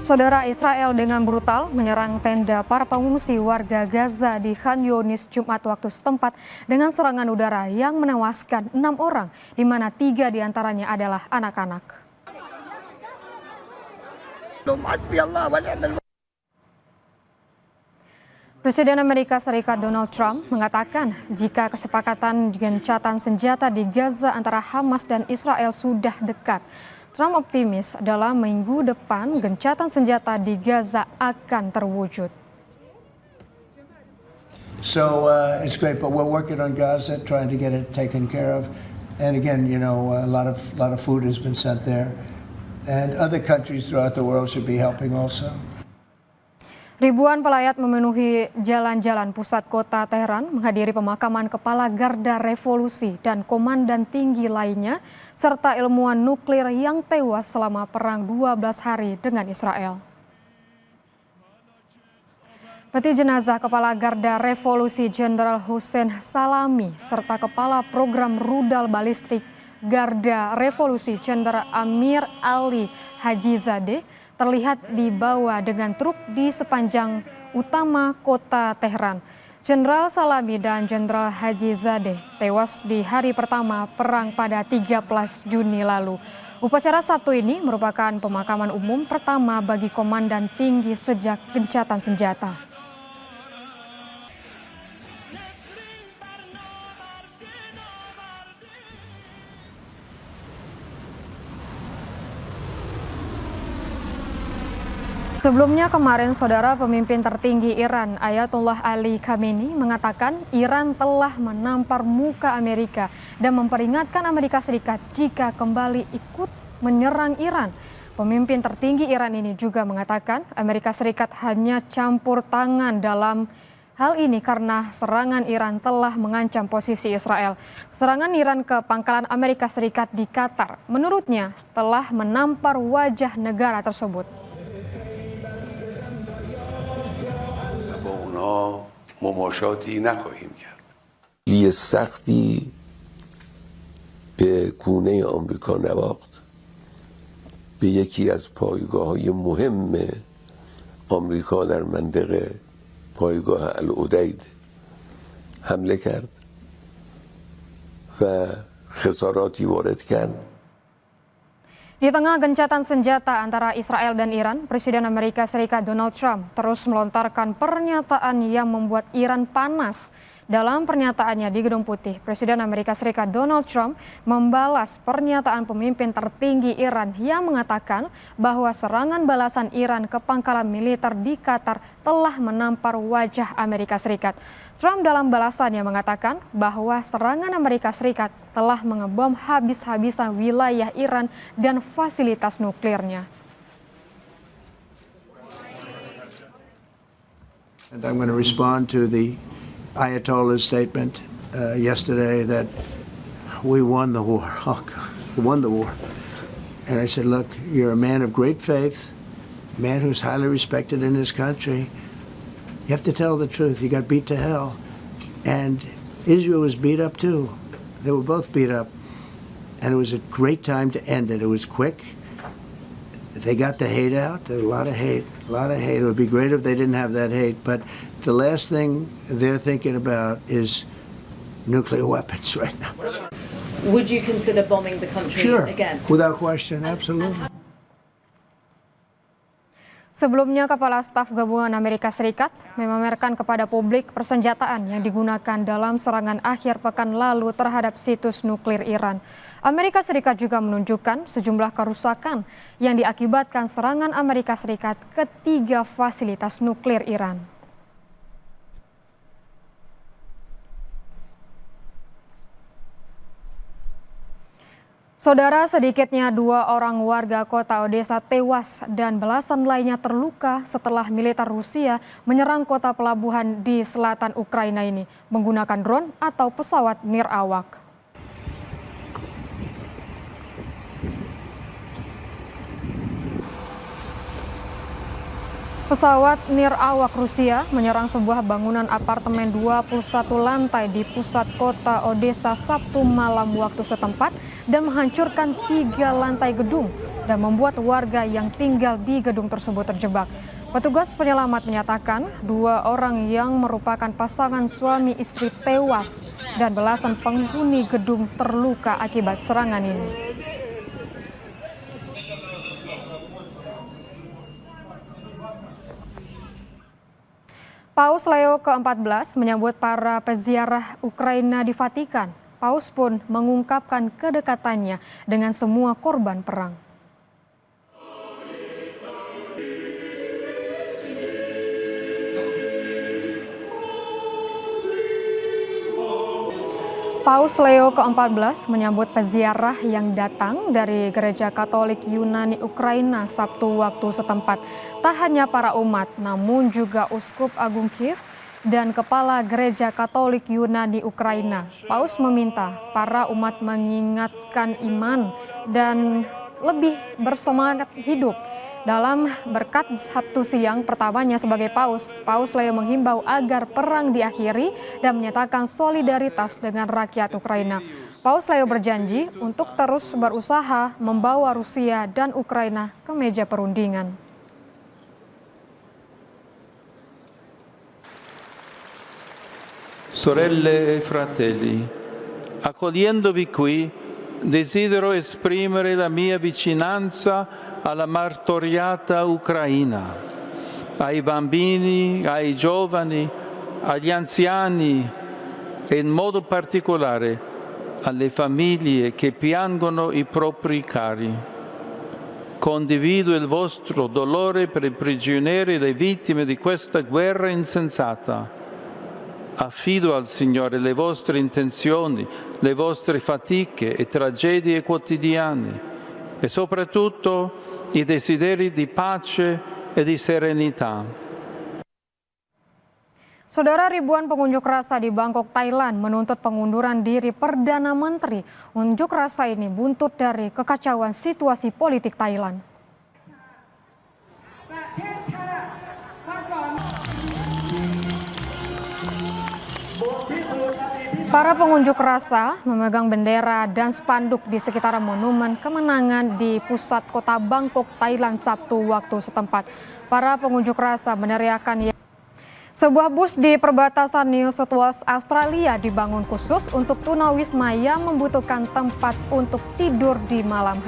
Saudara, Israel dengan brutal menyerang tenda para pengungsi warga Gaza di Khan Younis Jumat waktu setempat dengan serangan udara yang menewaskan 6 orang, di mana 3 diantaranya adalah anak-anak. Presiden Amerika Serikat Donald Trump mengatakan jika kesepakatan gencatan senjata di Gaza antara Hamas dan Israel sudah dekat, Trump optimis dalam minggu depan gencatan senjata di Gaza akan terwujud. So it's great, but we're working on Gaza, trying to get it taken care of. And again, you know, a lot of food has been sent there, and other countries throughout the world should be helping also. Ribuan pelayat memenuhi jalan-jalan pusat kota Teheran menghadiri pemakaman Kepala Garda Revolusi dan komandan tinggi lainnya, serta ilmuwan nuklir yang tewas selama perang 12 hari dengan Israel. Peti jenazah Kepala Garda Revolusi Jenderal Hussein Salami serta Kepala Program Rudal Balistik Garda Revolusi Jenderal Amir Ali Hajizadeh terlihat dibawa dengan truk di sepanjang utama kota Teheran. Jenderal Salami dan Jenderal Hajizadeh tewas di hari pertama perang pada 13 Juni lalu. Upacara Sabtu ini merupakan pemakaman umum pertama bagi komandan tinggi sejak gencatan senjata. Sebelumnya kemarin, saudara, pemimpin tertinggi Iran Ayatollah Ali Khamenei mengatakan Iran telah menampar muka Amerika dan memperingatkan Amerika Serikat jika kembali ikut menyerang Iran. Pemimpin tertinggi Iran ini juga mengatakan Amerika Serikat hanya campur tangan dalam hal ini karena serangan Iran telah mengancam posisi Israel. Serangan Iran ke pangkalan Amerika Serikat di Qatar, menurutnya, telah menampar wajah negara tersebut. مماشاتی نخواهیم کرد. یه سختی به گونه آمریکا نواخت. به یکی از پایگاه‌های مهم آمریکا در منطقه پایگاه العدید حمله کرد و خساراتی وارد کرد. Di tengah gencatan senjata antara Israel dan Iran, Presiden Amerika Serikat Donald Trump terus melontarkan pernyataan yang membuat Iran panas. Dalam pernyataannya di Gedung Putih, Presiden Amerika Serikat Donald Trump membalas pernyataan pemimpin tertinggi Iran yang mengatakan bahwa serangan balasan Iran ke pangkalan militer di Qatar telah menampar wajah Amerika Serikat. Trump dalam balasannya mengatakan bahwa serangan Amerika Serikat telah mengebom habis-habisan wilayah Iran dan fasilitas nuklirnya. And I'm going to respond to the Ayatollah's statement yesterday that we won the war. Oh, God, we won the war. And I said, look, you're a man of great faith, a man who's highly respected in his country. You have to tell the truth. You got beat to hell. And Israel was beat up too. They were both beat up. And it was a great time to end it. It was quick. They got the hate out. There was a lot of hate. It would be great if they didn't have that hate. But the last thing they're thinking about is nuclear weapons right now. Would you consider bombing the country again? Without question, absolutely. Sebelumnya, Kepala Staf Gabungan Amerika Serikat memamerkan kepada publik persenjataan yang digunakan dalam serangan akhir pekan lalu terhadap situs nuklir Iran. Amerika Serikat juga menunjukkan sejumlah kerusakan yang diakibatkan serangan Amerika Serikat ke 3 fasilitas nuklir Iran. Saudara, sedikitnya 2 orang warga kota Odessa tewas dan belasan lainnya terluka setelah militer Rusia menyerang kota pelabuhan di selatan Ukraina ini menggunakan drone atau pesawat nirawak. Pesawat nirawak Rusia menyerang sebuah bangunan apartemen 21 lantai di pusat kota Odessa Sabtu malam waktu setempat dan menghancurkan 3 lantai gedung. dan membuat warga yang tinggal di gedung tersebut terjebak. Petugas penyelamat menyatakan 2 orang yang merupakan pasangan suami istri tewas dan belasan penghuni gedung terluka akibat serangan ini. Paus Leo ke-14 menyambut para peziarah Ukraina di Vatikan. Paus pun mengungkapkan kedekatannya dengan semua korban perang. Paus Leo ke-14 menyambut peziarah yang datang dari Gereja Katolik Yunani Ukraina Sabtu waktu setempat. Tak hanya para umat, namun juga Uskup Agung Kiev dan Kepala Gereja Katolik Yunani Ukraina. Paus meminta para umat mengingatkan iman dan lebih bersemangat hidup. Dalam berkat Sabtu siang pertamanya sebagai Paus, Paus Leo menghimbau agar perang diakhiri dan menyatakan solidaritas dengan rakyat Ukraina. Paus Leo berjanji untuk terus berusaha membawa Rusia dan Ukraina ke meja perundingan. Sorelle e fratelli, accogliendovi qui, desidero esprimere la mia vicinanza alla martoriata Ucraina, ai bambini, ai giovani, agli anziani e in modo particolare alle famiglie che piangono i propri cari. Condivido il vostro dolore per i prigionieri e le vittime di questa guerra insensata. Affido al Signore le vostre intenzioni, le vostre fatiche e tragedie quotidiane e soprattutto i desideri di pace e di serenità. Saudara, ribuan pengunjuk rasa di Bangkok, Thailand menuntut pengunduran diri Perdana Menteri. Unjuk rasa ini buntut dari kekacauan situasi politik Thailand. Para pengunjuk rasa memegang bendera dan spanduk di sekitaran Monumen Kemenangan di pusat kota Bangkok, Thailand Sabtu waktu setempat. Para pengunjuk rasa meneriakan sebuah bus di perbatasan New South Wales, Australia dibangun khusus untuk tunawisma yang membutuhkan tempat untuk tidur di malam hari.